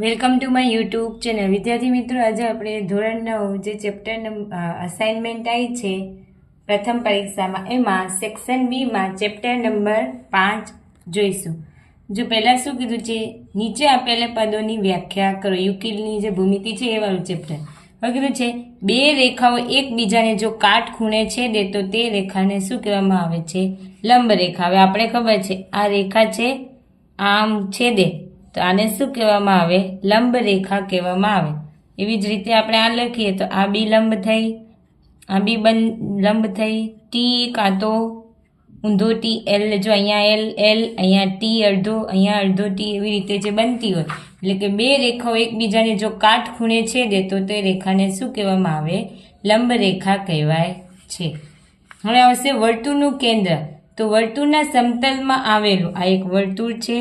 Welcome to my YouTube channel. વિદ્યાર્થી મિત્રો, આજે આપણે ધોરણ 9 જે ચેપ્ટર અસાઇનમેન્ટ આવી છે પ્રથમ પરીક્ષામાં, એમાં સેક્શન બીમાં ચેપ્ટર નંબર 5 જોઈશું. જો પહેલાં શું કીધું છે, નીચે આપેલા પદોની વ્યાખ્યા કરો. યુક્લિડની જે ભૂમિતિ છે એ વાળું ચેપ્ટર. હવે કીધું છે બે રેખાઓ એકબીજાને જો કાટખૂણે છેદે તો તે રેખાને શું કહેવામાં આવે છે? લંબ રેખા. હવે આપણે ખબર છે આ રેખા છે, આમ છેદે તો આને શું કહેવામાં આવે? લંબ રેખા કહેવામાં આવે. એવી જ રીતે આપણે આ લખીએ તો આ બી લંબ થઈ, આ બી લંબ થઈ. ટી કાં તો ઊંધો ટી, એલ, જો અહીંયા એલ એલ, અહીંયા ટી અડધો, અહીંયા અડધો ટી, એવી રીતે જે બનતી હોય, એટલે કે બે રેખાઓ એકબીજાને જો કાટખૂણે છેદે તો તે રેખાને શું કહેવામાં આવે? લંબ રેખા કહેવાય છે. હવે આવશે વર્તુળનું કેન્દ્ર. તો વર્તુળના સમતલમાં આવેલું આ એક વર્તુળ છે,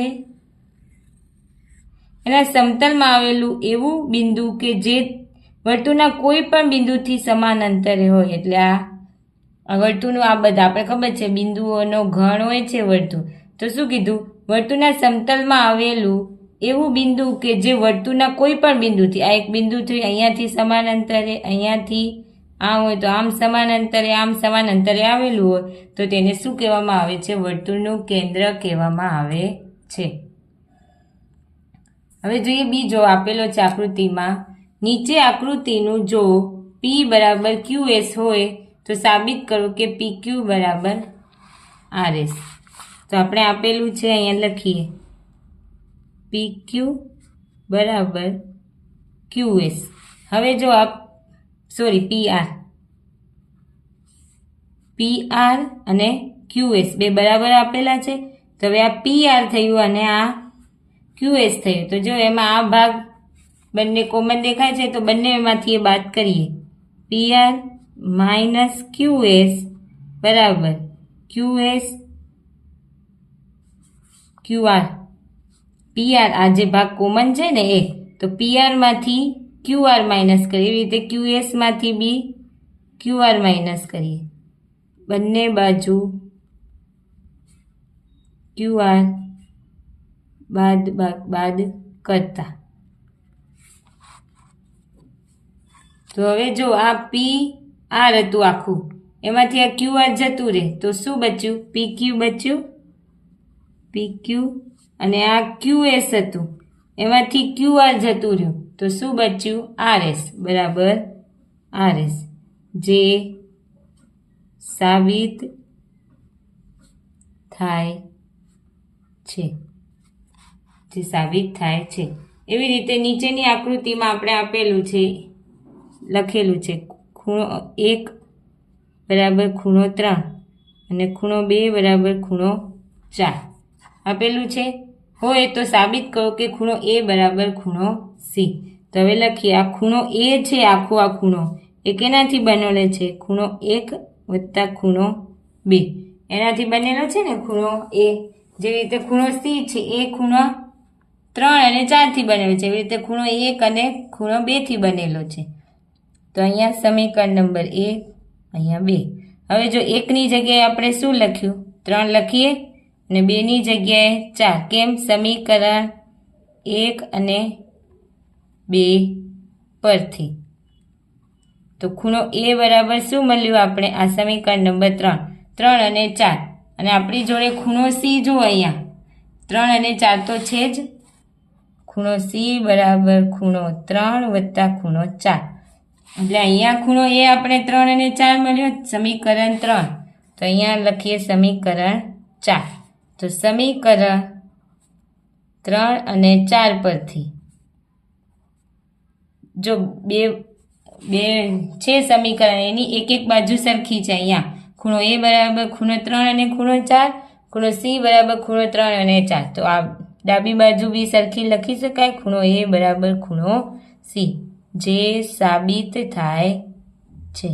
એના સમતલમાં આવેલું એવું બિંદુ કે જે વર્તુળના કોઈ પણ બિંદુથી સમાન અંતરે હોય. એટલે આ વર્તુળનું આ બધા આપણે ખબર છે બિંદુઓનો ગણ હોય છે વર્તુળ. તો શું કીધું? વર્તુળના સમતલમાં આવેલું એવું બિંદુ કે જે વર્તુળના કોઈ પણ બિંદુથી, આ એક બિંદુથી અહીંયાથી સમાન અંતરે, અહીંયાથી આમ હોય તો આમ સમાન અંતરે, આમ સમાન અંતરે આવેલું હોય તો તેને શું કહેવામાં આવે છે? વર્તુળનું કેન્દ્ર કહેવામાં આવે છે. હવે જોઈએ બીજો આપેલો છે આકૃતિમાં. નીચે આકૃતિનું જો P બરાબર QS હોય તો સાબિત કરો કે PQ બરાબર RS. તો આપણે આપેલું છે, અહીંયા લખીએ PQ બરાબર QS. હવે જો PR અને QS બે બરાબર આપેલા છે. તો હવે આ PR થયું અને આ QS થયું. તો જો એમાં આ ભાગ બંને કોમન દેખાય છે તો બંનેમાંથી એ બાદ કરીએ. PR માઇનસ QS બરાબર QS QR. PR આ જે ભાગ કોમન છે ને એ, તો PR માંથી QR માઇનસ કરીએ. એવી રીતે QS માંથી બી QR માઇનસ કરીએ. બંને બાજુ QR બાદ કરતા. તો હવે જો આ PR હતું આખું, એમાંથી આ QR જતું રહે તો શું બચ્યું? PQ બચ્યું, PQ. અને આ QS હતું, એમાંથી QR જતું રહ્યું તો શું બચ્યું? RS બરાબર RS, જે સાબિત થાય છે. એવી રીતે નીચેની આકૃતિમાં આપણે આપેલું છે, લખેલું છે ખૂણો 1 બરાબર ખૂણો 3 અને ખૂણો 2 બરાબર ખૂણો 4 આપેલું છે. હોય તો સાબિત કરો કે ખૂણો A બરાબર ખૂણો C. તો હવે લખીએ, આ ખૂણો A છે, આખો આ ખૂણો એ કેનાથી બનેલો છે? ખૂણો 1 વત્તા ખૂણો 2 એનાથી બનેલો છે ને ખૂણો A. જેવી રીતે ખૂણો C છે એ ખૂણો 3 અને 4 થી બનેલો છે. એવી રીતે ખૂણો 1 અને ખૂણો 2 થી બનેલો છે. તો અહીંયા સમીકરણ નંબર 1, અહીંયા 2. હવે જો 1 ની જગ્યાએ આપણે શું લખ્યું? 3 લખીએ અને 2 ની જગ્યાએ 4. કેમ? સમીકરણ 1 અને 2 પરથી. તો ખૂણો A બરાબર શું મળ્યું આપણે? આ સમીકરણ નંબર 3 અને 4. અને આપણી જોડે ખૂણો C જો અહીંયા 3 અને 4 તો છે જ. ખૂણો C બરાબર ખૂણો 3 વત્તા ખૂણો 4. એટલે અહીંયા ખૂણો A આપણે 3 અને 4 મળ્યો, સમીકરણ 3. તો અહીંયા લખીએ સમીકરણ 4. તો સમીકરણ 3 અને 4 પરથી જો બે છે સમીકરણ, એની એક એક બાજુ સરખી છે. અહીંયા ખૂણો A બરાબર ખૂણો 3 અને ખૂણો 4, ખૂણો C બરાબર ખૂણો 3 અને 4. તો આ ડાબી બાજુ બી સરખી લખી શકાય, ખૂણો A બરાબર ખૂણો C, જે સાબિત થાય છે.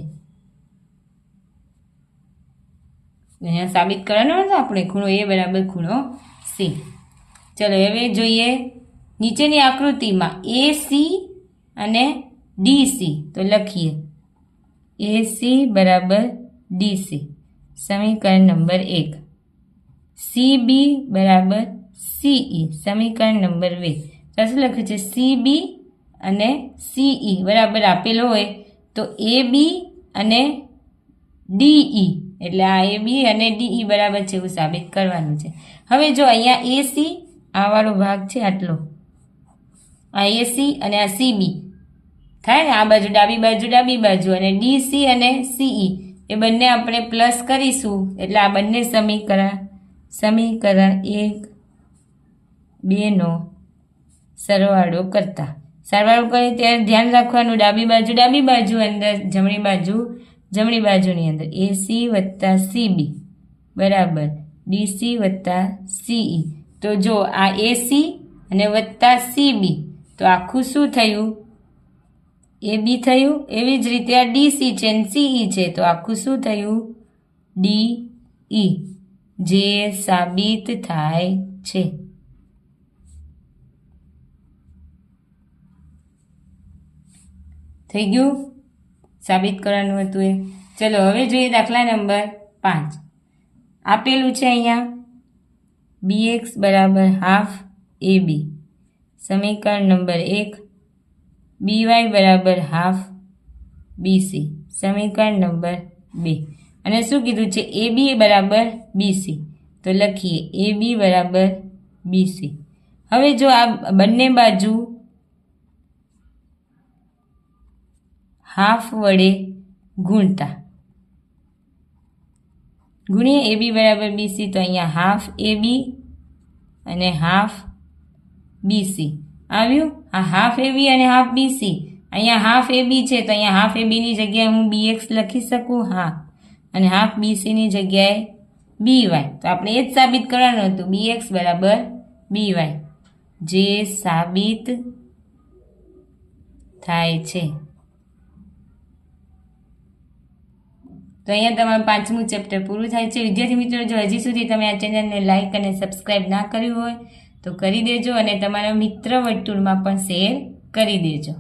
અહીંયા સાબિત કરવાનો હતો આપણે ખૂણો A બરાબર ખૂણો C. ચલો હવે જોઈએ નીચેની આકૃતિમાં AC અને DC. તો લખીએ AC બરાબર DC, સમીકરણ નંબર 1. CB બરાબર CE, સમીકરણ નંબર 2. તો શું લખ્યું છે CB અને CE બરાબર આપેલો હોય તો AB અને DE એટલે આ AB અને DE બરાબર છે એવું સાબિત કરવાનું છે. હવે જો અહીંયા AC આ વાળો ભાગ છે આટલો, આ AC અને આ CB થાય ને, આ બાજુ ડાબી બાજુ અને DC અને CE એ બંને આપણે પ્લસ કરીશું એટલે આ બંને સમીકરણ 1, 2 નો સરવાળો કરીએ ત્યારે ધ્યાન રાખવાનું ડાબી બાજુ અંદર, જમણી બાજુની અંદર AC વત્તા CB બરાબર DC વત્તા CE. તો જો આ AC અને વત્તા CB તો આખું શું થયું AB થયું. એવી જ રીતે આ DC છે અને CE છે તો આખું શું થયું DE જે સાબિત થાય છે. થઈ ગયું, સાબિત કરવાનું હતું એ. ચલો હવે જોઈએ દાખલા નંબર 5. આપેલું છે અહીંયા BX બરાબર હાફ AB, સમીકરણ નંબર 1. BY બરાબર હાફ BC, સમીકરણ નંબર 2. અને શું કીધું છે AB બરાબર BC તો લખીએ AB બરાબર BC. હવે જો આ બંને બાજુ હાફ વડે ગુણીએ AB બરાબર BC તો અહીંયા હાફ AB અને હાફ BC આવ્યું. આ હાફ AB અને હાફ BC, અહીંયા હાફ AB છે તો અહીંયા હાફ AB ની જગ્યાએ હું BX લખી શકું, હા, અને હાફ BC ની જગ્યાએ BY. તો આપણે એ જ સાબિત કરવાનું હતું BX બરાબર BY જે સાબિત થાય છે. તો અહીંયા તમારું 5મું ચેપ્ટર પૂરું થાય છે. વિદ્યાર્થી મિત્રો, જો હજી સુધી તમે આ ચેનલને લાઇક અને સબસ્ક્રાઈબ ના કર્યું હોય તો કરી દેજો અને તમારા મિત્ર વર્તુળમાં પણ શેર કરી દેજો.